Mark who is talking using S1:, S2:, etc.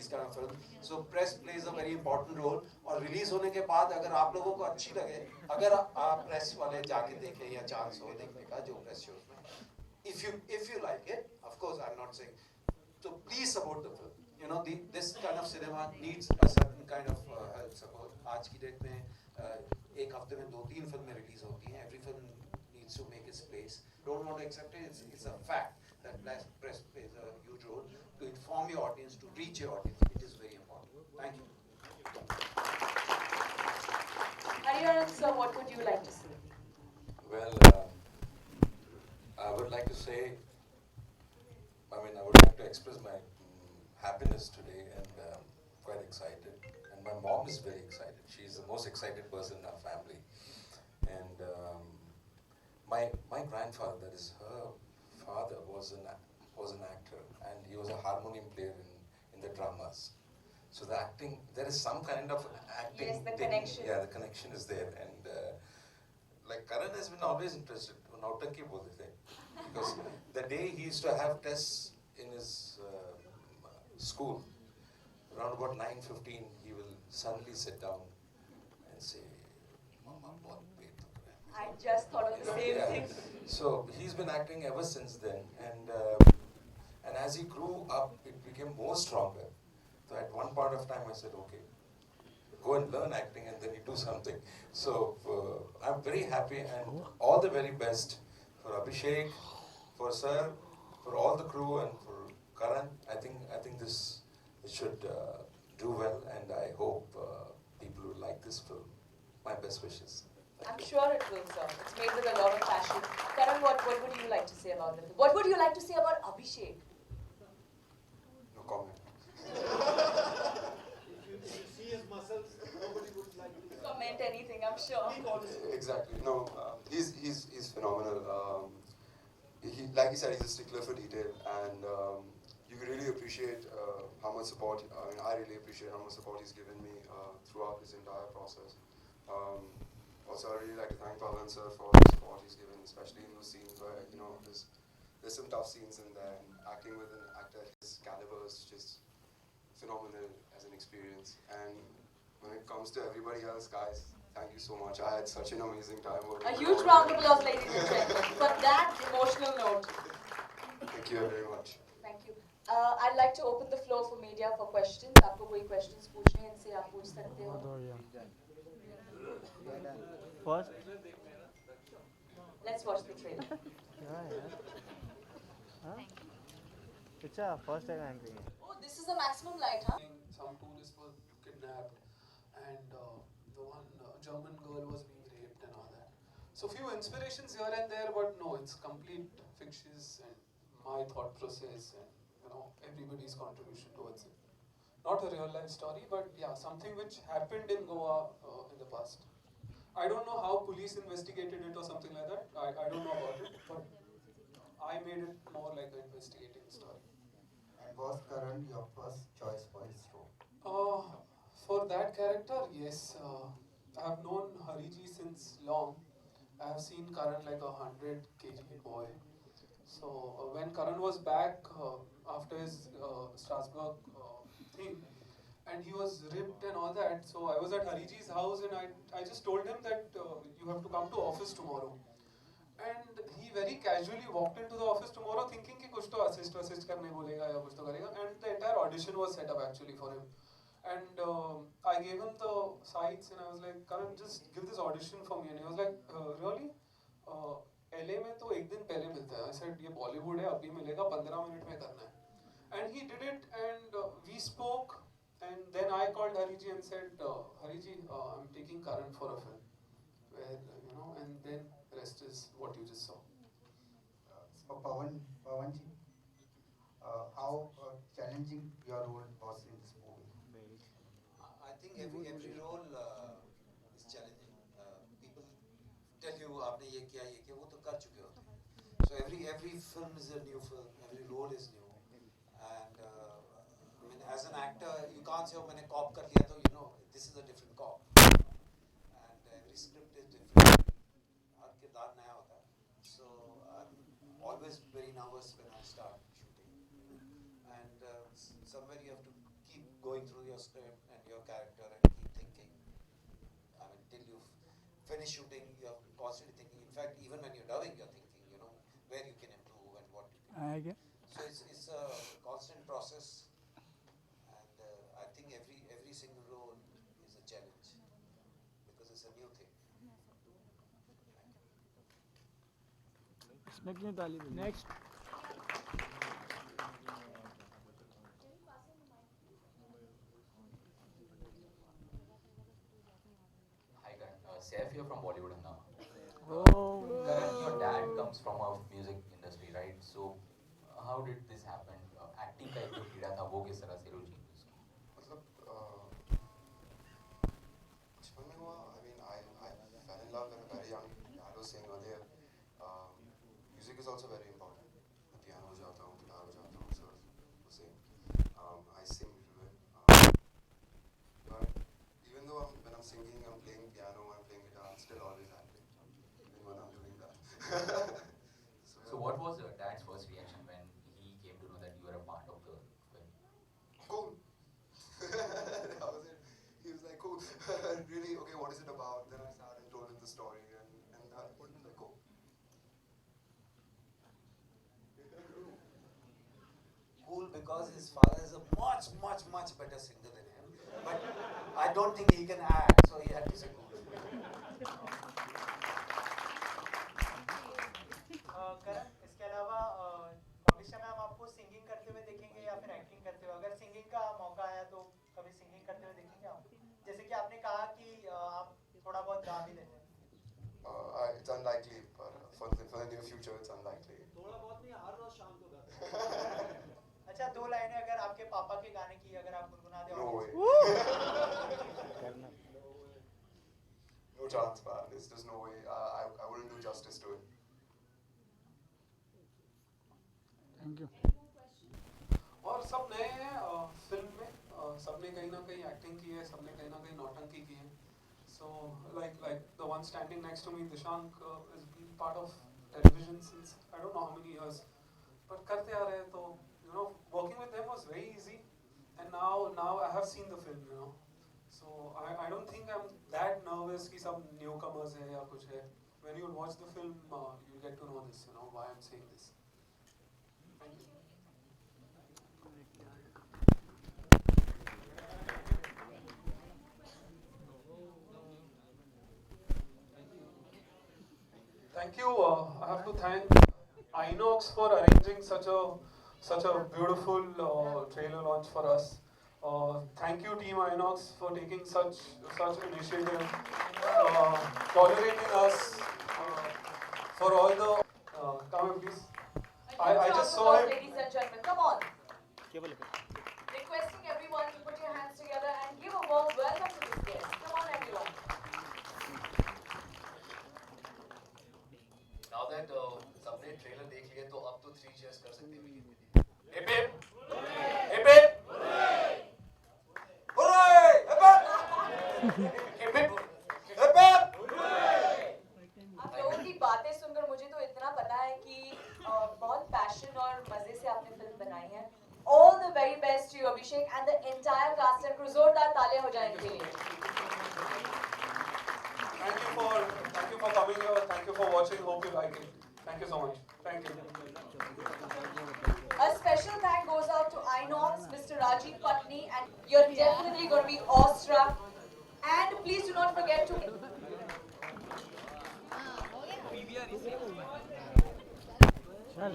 S1: these kind of films. So press plays a very important role. और release होने के बाद अगर आप लोगों को अच्छी लगे, अगर आप press वाले जाके देखें या chance हो देखने का जो press shows में, if you like it, of course I'm not saying, so please support the film. You know, this kind of cinema needs a certain kind of support. आज की डेट में एक हफ्ते में 2-3 फिल्में रिलीज होती हैं. Every film needs to make its place. Don't want to accept it. It's a fact that press plays a huge role to inform your audience, to reach your audience. It is very important. Thank you.
S2: Hariharan sir, what would you like to say?
S3: Well, I would like to say, I would like to express my happiness today and quite excited. And my mom is very excited. She's the most excited person in our family. And my grandfather, that is her father, was an actor, and he was a harmonium player in the dramas. So the acting, there is some kind of acting.
S2: Yes, the
S3: thing.
S2: connection.
S3: Yeah, the connection is there. And like Karan has been always interested. Nautanki bolte the, because the day he used to have tests in his school, around about 9:15, he will suddenly sit down and say, "Mama, bahut pet dukh raha hai."
S2: I just thought of the same
S3: Yeah.
S2: thing.
S3: So he's been acting ever since then, and as he grew up, it became more stronger. So at one point of time, I said, "Okay, go and learn acting, and then you do something." So I'm very happy, and all the very best for Abhishek, for Sir, for all the crew, and for Karan. I think this should do well, and I hope people will like this film. My best wishes.
S2: I'm sure it will, sir. It's made with a lot of passion. Karan, what would you like to say about the film? What would you like to say about Abhishek?
S4: No comment.
S5: If you see his muscles, nobody would like to
S2: Comment anything, I'm sure.
S4: Exactly. No, he's phenomenal. Like he said, he's a stickler for detail, and you can really appreciate how much support. I really appreciate how much support he's given me throughout this entire process. Also, I really like to thank Pavan sir for the support he's given, especially in those scenes where there's some tough scenes in there, and acting with an actor his caliber is just phenomenal as an experience. And when it comes to everybody else, guys, thank you so much. I had such an amazing time working
S2: A
S4: with
S2: huge
S4: all
S2: round
S4: you.
S2: of applause, ladies and gentlemen, for that emotional note.
S4: Thank you very much.
S2: Thank you. I'd like to open the floor for media for questions. आपको कोई questions पूछने हैं इनसे आप पूछ सकते हो.
S6: First,
S2: Let's watch the trailer.
S6: it's a first time I'm doing it.
S2: Oh, this is a maximum light, huh?
S1: Some tourists were kidnapped, and the one German girl was being raped and all that. So few inspirations here and there, but no, it's complete fictions and my thought process and everybody's contribution towards it. Not a real life story, but yeah, something which happened in Goa in the past. I don't know how police investigated it or something like that. I don't know about it, but I made it more like an investigating story.
S7: And was Karan your first choice for his role?
S1: For that character, yes. I have known Hariji since long. I have seen Karan like a 100 kg boy. So when Karan was back after his Strasbourg thing, and he was ripped and all that, so I was at Hariji's house and I just told him that you have to come to office tomorrow. And he very casually walked into the office tomorrow thinking कि कुछ तो assist करने बोलेगा या कुछ तो करेगा, and the entire audition was set up actually for him. And I gave him the sides and I was like, Karan, just give this audition for me. And he was like, really? LA में तो एक दिन पहले मिलता है. I said, ये Bollywood है, अभी मिलेगा, 15 मिनट में करना है. And he did it, and we spoke, and then I called Hariji and said, Hariji, I'm taking Karan for a film. Where, and then rest is what you just saw.
S7: For Pawanji, how challenging your role was in this movie?
S8: I think every role is challenging. People tell you आपने ये किया वो तो कर चुके होते हैं. So every film is a new film. Every role is new. And as an actor, you can't say मैंने cop कर लिया तो this is a different cop. And every script is different. हर किरदार नया होता है. So I'm always very nervous when I start shooting. And somewhere you have to keep going through your script and your character and keep thinking. I mean, till you finish shooting, you're constantly thinking. In fact, even when you're dubbing, you're thinking, you know, where you can improve and what you can. So it's a constant process, and I think every single role is a challenge because it's a new thing.
S6: Next.
S9: Hi Karan, Saif here from Bollywood Hungama.
S6: Oh.
S9: Karan, your dad comes from a music industry, right? So how did this happen? Acting का एक जो कीड़ा था वो किस तरह से रुचि हुई उसको?
S4: मतलब बचपन में हुआ. I mean, I fell in love at a very young. I was saying earlier, music is also very important. मैं piano बजाता हूँ, guitar बजाता हूँ, so the same. I sing a little bit. But even though when I'm singing, I'm playing piano, I'm playing guitar, I'm still always acting, even when I'm doing that.
S9: So what was your dad's first reaction when he came to know that you were a part of the film?
S4: Cool. That was it. He was like, cool. Really? Okay, what is it about? Then I sat and told him the story, and he was like, cool.
S8: Cool because his father is a much better singer than him. But I don't think he can act, so he had to say cool.
S10: करण, इसके अलावा कॉम्बिशा में हम आपको singing करते हुए देखेंगे या फिर एक्टिंग करते हुए? अगर सिंगिंग का मौका आया तो कभी सिंगिंग करते हुए देखेंगे आप? जैसे कि आपने कहा कि आप थोड़ा बहुत गा भी लेते हैं.
S4: It's unlikely, but for the near future, it's unlikely.
S5: थोड़ा बहुत नहीं, हर रोज शाम को गाते.
S10: अच्छा, 2 लाइनें अगर आपके पापा के गाने की अगर आप गुनगुना दें.
S4: No way. No chance, man. There's just no way. I wouldn't do justice to it.
S6: Thank you.
S1: और सब नए हैं फिल्म में. सबने कहीं ना कहीं एक्टिंग की है, सबने कहीं ना कहीं नौटंकी की है. So like the one standing next to me, Dishank, has been part of television since I don't know how many years. But करते आ रहे हैं तो you know working with them was very easy, and now I have seen the film, you know. So I don't think I'm that nervous कि सब newcomers है या कुछ है. When you watch the film, you get to know this, you know, why I'm saying this. Thank you. Thank you. I have to thank Inox for arranging such a beautiful trailer launch for us. Thank you, Team Inox, for taking such initiative, tolerating us for all the. Come in, please. I just saw him.
S2: Ladies and gentlemen, come on. Requesting everyone to put your hands together and give a warm welcome to this guest. Come on, everyone.
S9: Now that सबने trailer देख लिया तो अब तो 3 cheers कर सकते हैं. Hip hip! Hip hip! Hooray! Hip hip! Hip hip! Hip hip!
S2: आप लोगों की बातें सुनकर मुझे तो इतना पता है कि बहुत पैशन और मजे से आपने फिल्म बनाई है. All the very best to you, Abhishek, and the entire cast and crew. जोरदार तालियां हो जाए इनके लिए.
S1: Thank you for coming here. Thank you for watching. Hope you like it. Thank you so much. Thank you.
S2: A special thank goes out to Inox, Mr. Rajiv Patni, and you're definitely going to be awestruck. And please do not forget to.
S6: Chal.